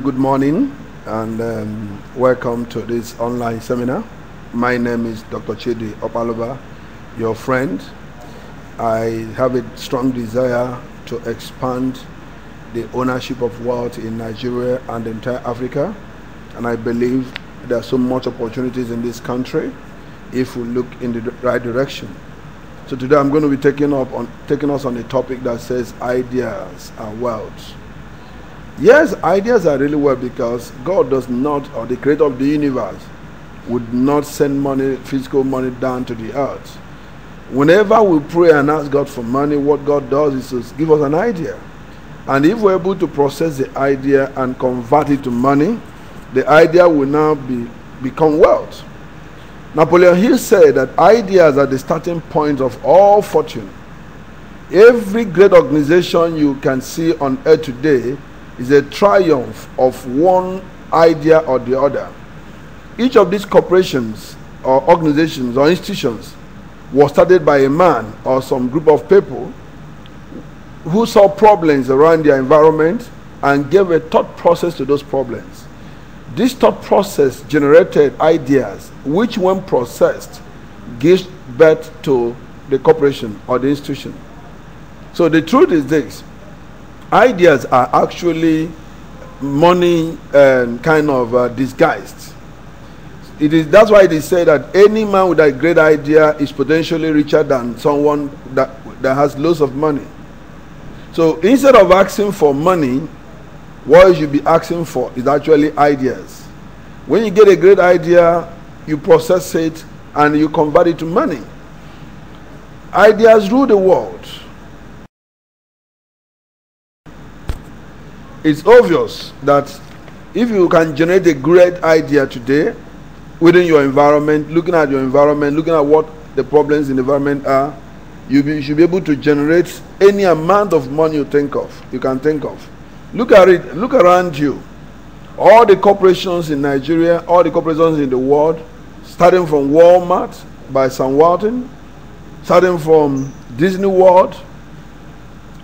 Good morning and welcome to this online seminar. My name is Dr. Chidi Okpalauba, your friend. I have a strong desire to expand the ownership of wealth in Nigeria and entire Africa, and I believe there are so much opportunities in this country if we look in the right direction. So today I'm going to be taking us on a topic that says ideas and wealth. Yes, ideas are really well, because God does not, or the creator of the universe, would not send money, physical money, down to the earth. Whenever we pray and ask God for money, what God does is to give us an idea. And if we're able to process the idea and convert it to money, the idea will now become wealth. Napoleon Hill said that ideas are the starting point of all fortune. Every great organization you can see on earth today is a triumph of one idea or the other. Each of these corporations or organizations or institutions was started by a man or some group of people who saw problems around their environment and gave a thought process to those problems. This thought process generated ideas, which when processed gives birth to the corporation or the institution. So the truth is this: ideas are actually money disguised. That's why it is said that any man with a great idea is potentially richer than someone that has loads of money. So instead of asking for money, what you should be asking for is actually ideas. When you get a great idea, you process it and you convert it to money. Ideas rule the world. It's obvious that if you can generate a great idea today within your environment, looking at your environment, looking at what the problems in the environment are, you should be able to generate any amount of money you can think of. Look at it, look around you. All the corporations in Nigeria, all the corporations in the world, starting from Walmart by Sam Walton, starting from Disney World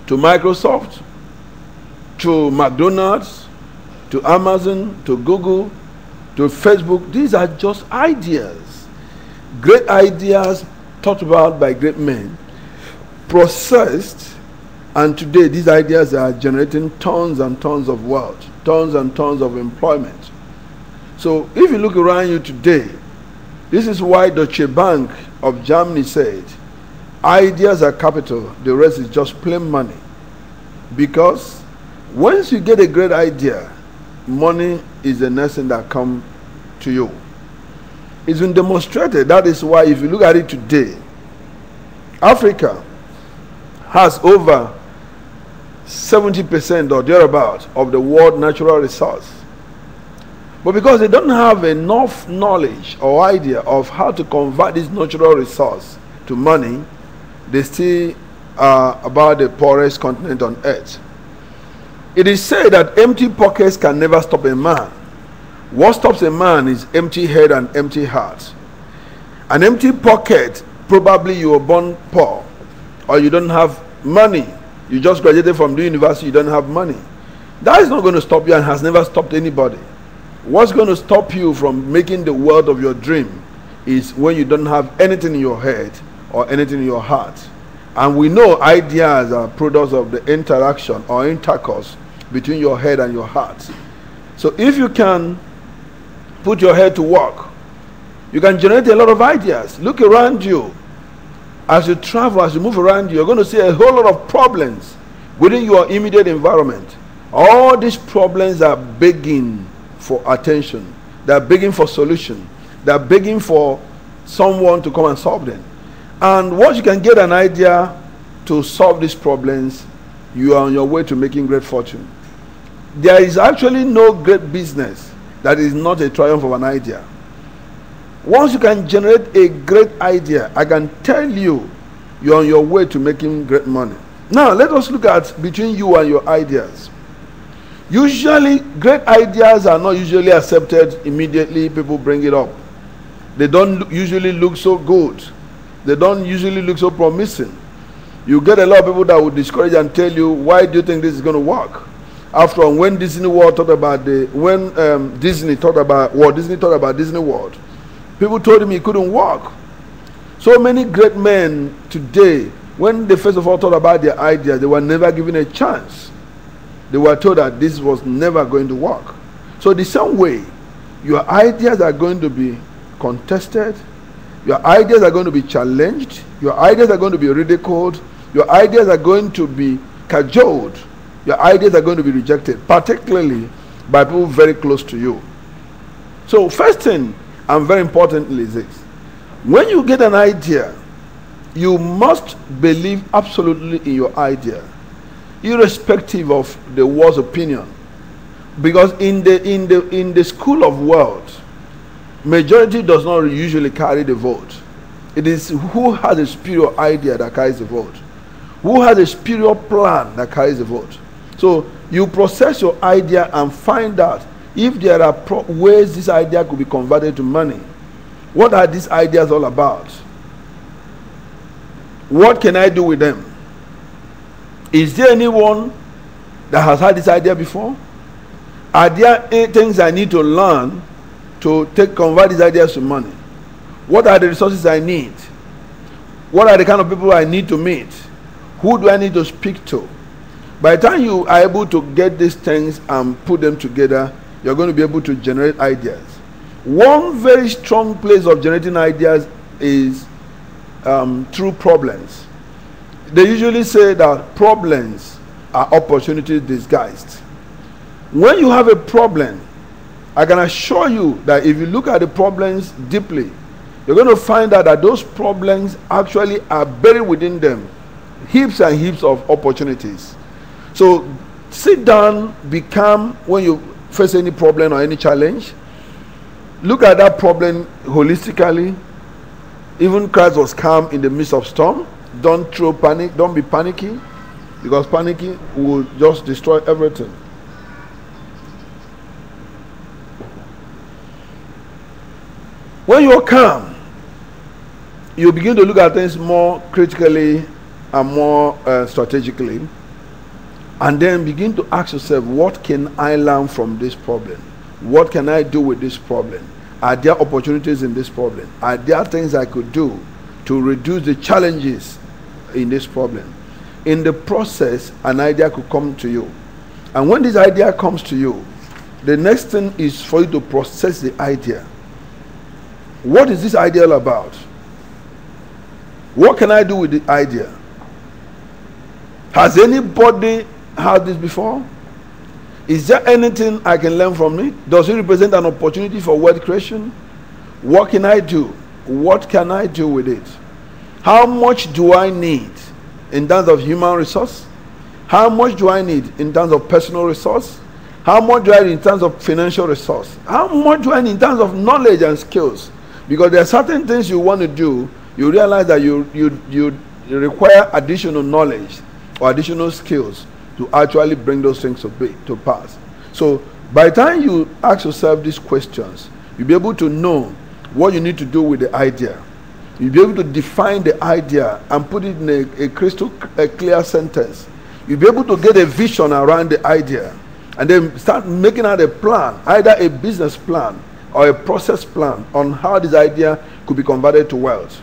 to Microsoft, to McDonald's, to Amazon, to Google, to Facebook. These are just ideas. Great ideas thought about by great men, processed, and today these ideas are generating tons and tons of wealth, tons and tons of employment. So if you look around you today, this is why Deutsche Bank of Germany said, ideas are capital, the rest is just plain money. Because once you get a great idea, money is the next thing that comes to you. It's been demonstrated. That is why if you look at it today, Africa has over 70% or thereabout of the world natural resource. But because they don't have enough knowledge or idea of how to convert this natural resource to money, they still are about the poorest continent on earth. It is said that empty pockets can never stop a man. What stops a man is empty head and empty heart. An empty pocket, probably you were born poor, or you don't have money. You just graduated from the university, you don't have money. That is not going to stop you and has never stopped anybody. What's going to stop you from making the world of your dream is when you don't have anything in your head or anything in your heart. And we know ideas are products of the interaction or intercourse between your head and your heart. So if you can put your head to work, you can generate a lot of ideas. Look around you. As you travel, as you move around you, you're going to see a whole lot of problems within your immediate environment. All these problems are begging for attention. They're begging for solution. They're begging for someone to come and solve them. And once you can get an idea to solve these problems, you are on your way to making great fortune. There is actually no great business that is not a triumph of an idea. Once you can generate a great idea, I can tell you, you're on your way to making great money. Now, let us look at between you and your ideas. Usually, great ideas are not usually accepted immediately. People bring it up. They don't usually look so good. They don't usually look so promising. You get a lot of people that will discourage and tell you, why do you think this is going to work? After all, when Disney World thought about Disney thought about Disney World, people told him it couldn't work. So many great men today, when they first of all thought about their ideas, they were never given a chance. They were told that this was never going to work. So the same way, your ideas are going to be contested, your ideas are going to be challenged, your ideas are going to be ridiculed, your ideas are going to be cajoled, your ideas are going to be rejected, particularly by people very close to you. So first thing, and very importantly, is this. When you get an idea, you must believe absolutely in your idea, irrespective of the world's opinion. Because in the school of world, majority does not usually carry the vote. It is who has a superior idea that carries the vote. Who has a superior plan that carries the vote. So you process your idea and find out if there are ways this idea could be converted to money. What are these ideas all about? What can I do with them? Is there anyone that has had this idea before? Are there things I need to learn to convert these ideas to money? What are the resources I need? What are the kind of people I need to meet? Who do I need to speak to? By the time you are able to get these things and put them together, you're going to be able to generate ideas. One very strong place of generating ideas is through problems. They usually say that problems are opportunities disguised. When you have a problem, I can assure you that if you look at the problems deeply, you're going to find out that those problems actually are buried within them heaps and heaps of opportunities. So sit down, when you face any problem or any challenge, look at that problem holistically. Even Christ was calm in the midst of storm. Don't be panicky, because panicking will just destroy everything. When you're calm, you begin to look at things more critically and more strategically, and then begin to ask yourself, what can I learn from this problem? What can I do with this problem? Are there opportunities in this problem? Are there things I could do to reduce the challenges in this problem? In the process, an idea could come to you. And when this idea comes to you, the next thing is for you to process the idea. What is this idea all about? What can I do with the idea? Has anybody had this before? Is there anything I can learn from it? Does it represent an opportunity for wealth creation? What can I do? What can I do with it? How much do I need in terms of human resource? How much do I need in terms of personal resource? How much do I need in terms of financial resource? How much do I need in terms of knowledge and skills? Because there are certain things you want to do, you realize that you require additional knowledge or additional skills to actually bring those things to pass. So by the time you ask yourself these questions, you'll be able to know what you need to do with the idea. You'll be able to define the idea and put it in a crystal clear sentence. You'll be able to get a vision around the idea and then start making out a plan, either a business plan or a process plan on how this idea could be converted to wealth.